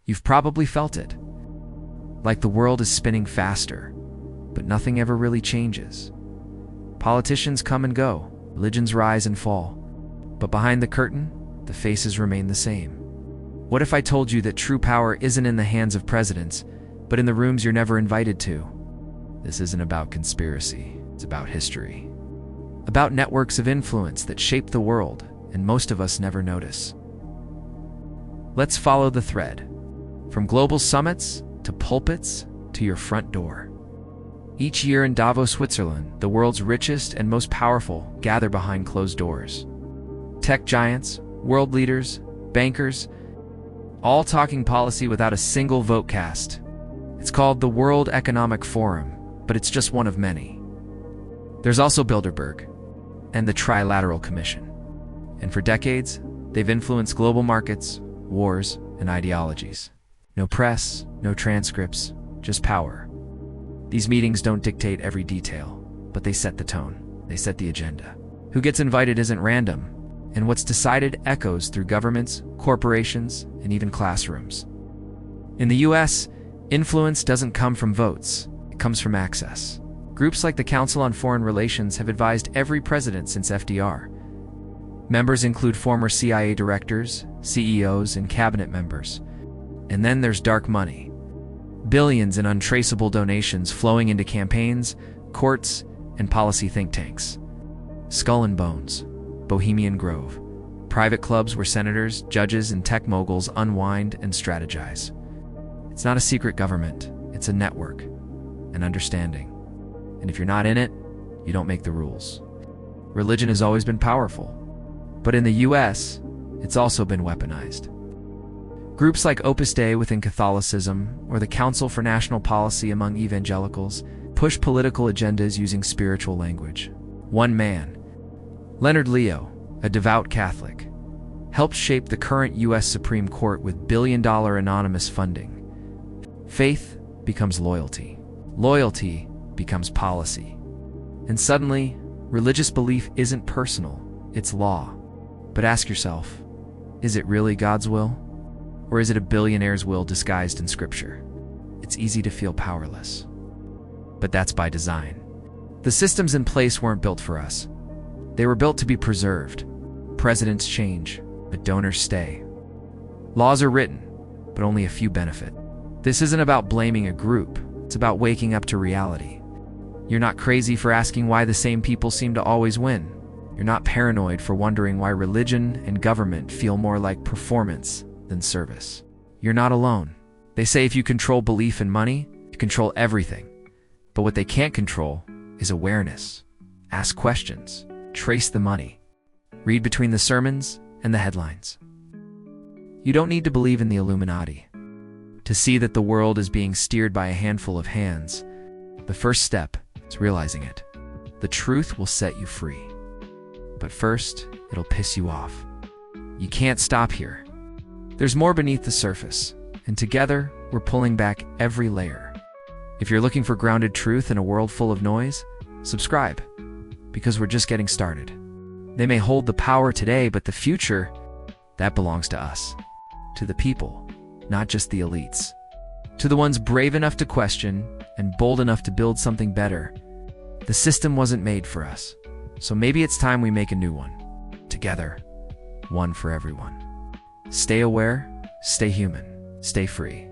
You've probably felt it. Like the world is spinning faster, but nothing ever really changes. Politicians come and go, religions rise and fall, but behind the curtain, the faces remain the same. What if I told you that true power isn't in the hands of presidents, but in the rooms you're never invited to? This isn't about conspiracy, it's about history. About networks of influence that shape the world, and most of us never notice. Let's follow the thread. From global summits, to pulpits, to your front door. Each year in Davos, Switzerland, the world's richest and most powerful gather behind closed doors. Tech giants, world leaders, bankers, all talking policy without a single vote cast. It's called the World Economic Forum, but it's just one of many. There's also Bilderberg and the Trilateral Commission. And for decades, they've influenced global markets, wars, and ideologies. No press, no transcripts, just power. These meetings don't dictate every detail, but they set the tone. They set the agenda. Who gets invited isn't random, and what's decided echoes through governments, corporations, and even classrooms. In the US, influence doesn't come from votes, it comes from access. Groups like the Council on Foreign Relations have advised every president since FDR. Members include former CIA directors, CEOs, and cabinet members. And then there's dark money. Billions in untraceable donations flowing into campaigns, courts, and policy think tanks. Skull and Bones, Bohemian Grove, private clubs where senators, judges, and tech moguls unwind and strategize. It's not a secret government, it's a network, an understanding. And if you're not in it, you don't make the rules. Religion has always been powerful, but in the US, it's also been weaponized. Groups like Opus Dei within Catholicism or the Council for National Policy among evangelicals push political agendas using spiritual language. One man, Leonard Leo, a devout Catholic, helped shape the current US Supreme Court with billion-dollar anonymous funding. Faith becomes loyalty. Loyalty becomes policy. And suddenly, religious belief isn't personal, it's law. But ask yourself, is it really God's will? Or is it a billionaire's will disguised in scripture? It's easy to feel powerless. But that's by design. The systems in place weren't built for us. They were built to be preserved. Presidents change, but donors stay. Laws are written, but only a few benefit. This isn't about blaming a group, it's about waking up to reality. You're not crazy for asking why the same people seem to always win. You're not paranoid for wondering why religion and government feel more like performance than service. You're not alone. They say if you control belief and money, you control everything. But what they can't control is awareness. Ask questions. Trace the money. Read between the sermons and the headlines. You don't need to believe in the Illuminati to see that the world is being steered by a handful of hands. The first step is realizing it. The truth will set you free. But first, it'll piss you off. You can't stop here. There's more beneath the surface, and together, we're pulling back every layer. If you're looking for grounded truth in a world full of noise, subscribe, because we're just getting started. They may hold the power today, but the future, that belongs to us. To the people, not just the elites. To the ones brave enough to question and bold enough to build something better. The system wasn't made for us, so maybe it's time we make a new one. Together, one for everyone. Stay aware, stay human, stay free.